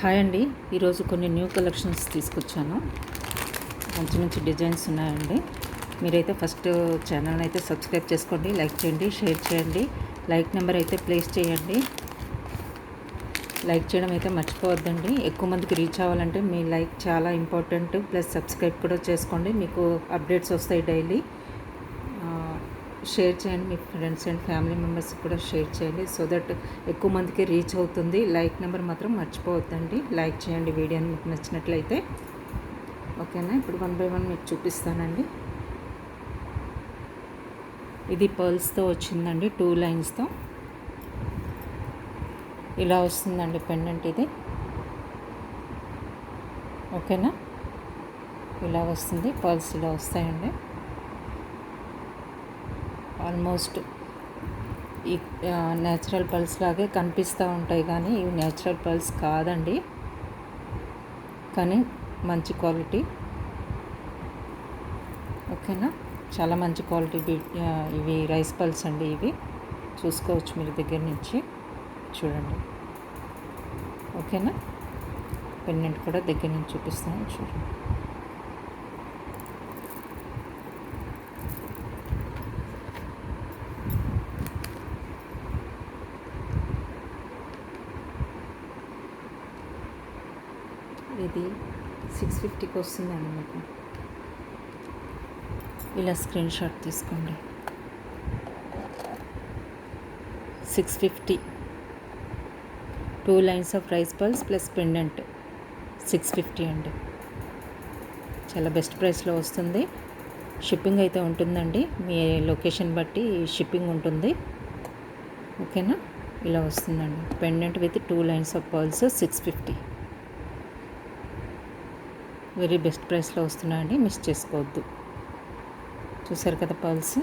Hi అండి. ఈరోజు కొన్ని న్యూ కలెక్షన్స్ తీసుకొచ్చాను. మంచి మంచి డిజైన్స్ ఉన్నాయండి. మీరైతే ఫస్ట్ ఛానల్ని అయితే సబ్స్క్రైబ్ చేసుకోండి, లైక్ చేయండి, షేర్ చేయండి. లైక్ నెంబర్ అయితే ప్లేస్ చేయండి. లైక్ చేయడం అయితే మర్చిపోవద్దండి. ఎక్కువ మందికి రీచ్ అవ్వాలంటే మీ లైక్ చాలా ఇంపార్టెంట్. ప్లస్ సబ్స్క్రైబ్ కూడా చేసుకోండి, మీకు అప్డేట్స్ వస్తాయి డైలీ. షేర్ చేయండి, మీ ఫ్రెండ్స్ అండ్ ఫ్యామిలీ మెంబర్స్కి కూడా షేర్ చేయండి, సో దట్ ఎక్కువ మందికి రీచ్ అవుతుంది. లైక్ నెంబర్ మాత్రం మర్చిపోవద్దండి. లైక్ చేయండి వీడియోని మీకు నచ్చినట్లయితే. ఓకేనా? ఇప్పుడు 1 by 1 మీకు చూపిస్తానండి. ఇది పర్ల్స్తో వచ్చిందండి, 2 లైన్స్తో ఇలా వస్తుందండి పెండెంట్ ఇది. ఓకేనా? ఇలా వస్తుంది, పర్ల్స్ ఇలా వస్తాయండి. ఆల్మోస్ట్ ఈ న్యాచురల్ పర్ల్స్ లాగే కనిపిస్తూ ఉంటాయి, కానీ ఇవి న్యాచురల్ పర్ల్స్ కాదండి, కానీ మంచి క్వాలిటీ. ఓకేనా? చాలా మంచి క్వాలిటీ. ఇవి రైస్ పర్ల్స్ అండి. ఇవి చూసుకోవచ్చు మీరు దగ్గర నుంచి, చూడండి. ఓకేనా? పెండెంట్ కూడా దగ్గర నుంచి చూపిస్తాను, చూడండి. ఇది 650కి వస్తుందండి మీకు. ఇలా స్క్రీన్ షాట్ తీసుకోండి. 650, 2 lines of rice pearls plus pendant 650 అండి. చాలా బెస్ట్ ప్రైస్లో వస్తుంది. షిప్పింగ్ అయితే ఉంటుందండి, మీ లొకేషన్ బట్టి షిప్పింగ్ ఉంటుంది. ఓకేనా? ఇలా వస్తుందండి pendant with 2 lines of pearls 650. Very best ప్రైస్లో వస్తున్నాయండి, మిస్ చేసుకోవద్దు. చూసారు కదా పర్ల్స్.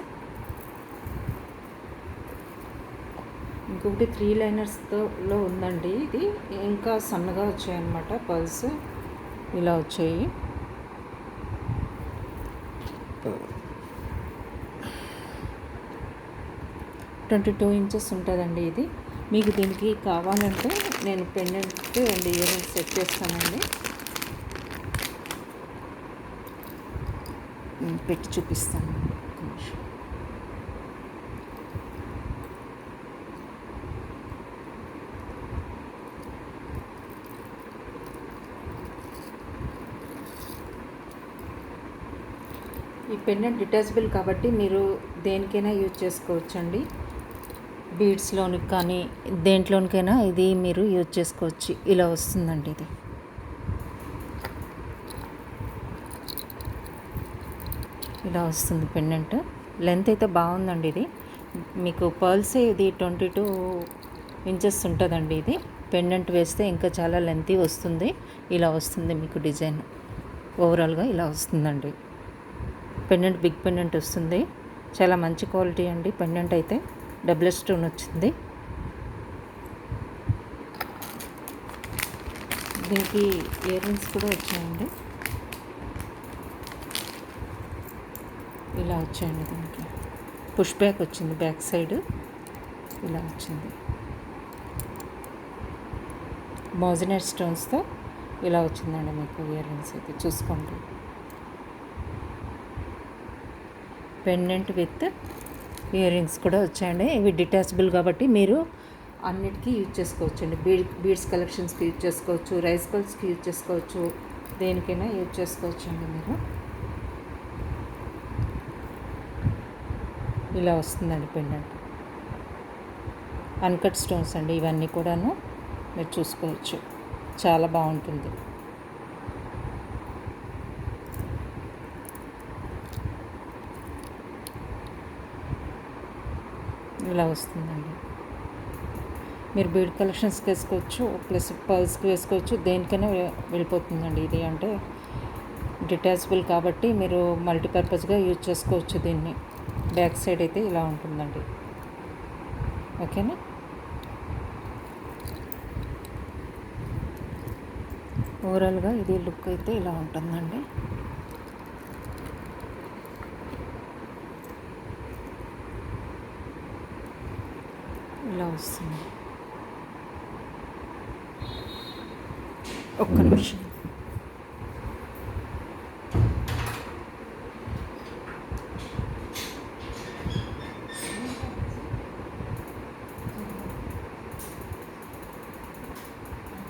ఇంకొకటి 3 లైనర్స్తో ఉందండి. ఇది ఇంకా సన్నగా వచ్చాయన్నమాట పర్ల్స్. ఇలా వచ్చాయి. $22 ఇంచెస్ ఉంటుందండి ఇది. మీకు దీనికి కావాలంటే నేను pendant and ear rings set చేస్తానండి, పెట్టి చూపిస్తాను. ఈ పెండెంట్ డిటాచబుల్ కాబట్టి మీరు దేనికైనా యూజ్ చేసుకోవచ్చండి. బీడ్స్లోనికి కానీ దేంట్లోనికైనా ఇది మీరు యూజ్ చేసుకోవచ్చు. ఇలా వస్తుందండి ఇది. ఇలా వస్తుంది పెండెంట్. లెంత్ అయితే బాగుందండి. ఇది మీకు పర్ల్స్ ఇది 22 ఇంచెస్ ఉంటుందండి. ఇది పెండెంట్ వేస్తే ఇంకా చాలా లెంతీ వస్తుంది. ఇలా వస్తుంది మీకు డిజైన్. ఓవరాల్గా ఇలా వస్తుందండి పెండెంట్. బిగ్ పెండెంట్ వస్తుంది, చాలా మంచి క్వాలిటీ అండి. పెండెంట్ అయితే డబుల్ స్టోన్ వచ్చింది. దీనికి ఇయర్ రింగ్స్ కూడా వచ్చాయండి. ఇలా వచ్చాయండి. దీనికి పుష్ బ్యాక్ వచ్చింది, బ్యాక్ సైడ్ ఇలా వచ్చింది. మోజనైట్ స్టోన్స్తో ఇలా వచ్చిందండి మీకు ఇయర్ రింగ్స్ అయితే. చూసుకోండి, పెండెంట్ విత్ ఇయర్ రింగ్స్ కూడా వచ్చాయండి. ఇవి డిటాచబుల్ కాబట్టి మీరు అన్నిటికీ యూజ్ చేసుకోవచ్చండి. బీడ్స్ కలెక్షన్స్కి యూజ్ చేసుకోవచ్చు, రైస్ పర్ల్స్కి యూజ్ చేసుకోవచ్చు, దేనికైనా యూజ్ చేసుకోవచ్చండి మీరు. ఇలా వస్తుందండి పెండెంట్. అన్కట్ స్టోన్స్ అండి ఇవన్నీ కూడాను, మీరు చూసుకోవచ్చు. చాలా బాగుంటుంది. ఇలా వస్తుందండి. మీరు బీడ్ కలెక్షన్స్కి వేసుకోవచ్చు, ప్లస్ పర్ల్స్కి వేసుకోవచ్చు, దేనికైనా వెళ్ళిపోతుందండి. ఇది అంటే డిటాచబుల్ కాబట్టి మీరు మల్టీపర్పస్గా యూజ్ చేసుకోవచ్చు దీన్ని. బ్యాక్ సైడ్ అయితే ఇలా ఉంటుందండి. ఓకేనా? ఓవరాల్గా ఇది లుక్ అయితే ఇలా ఉంటుందండి. ఇలా వస్తుంది. ఒక్క నిమిషం.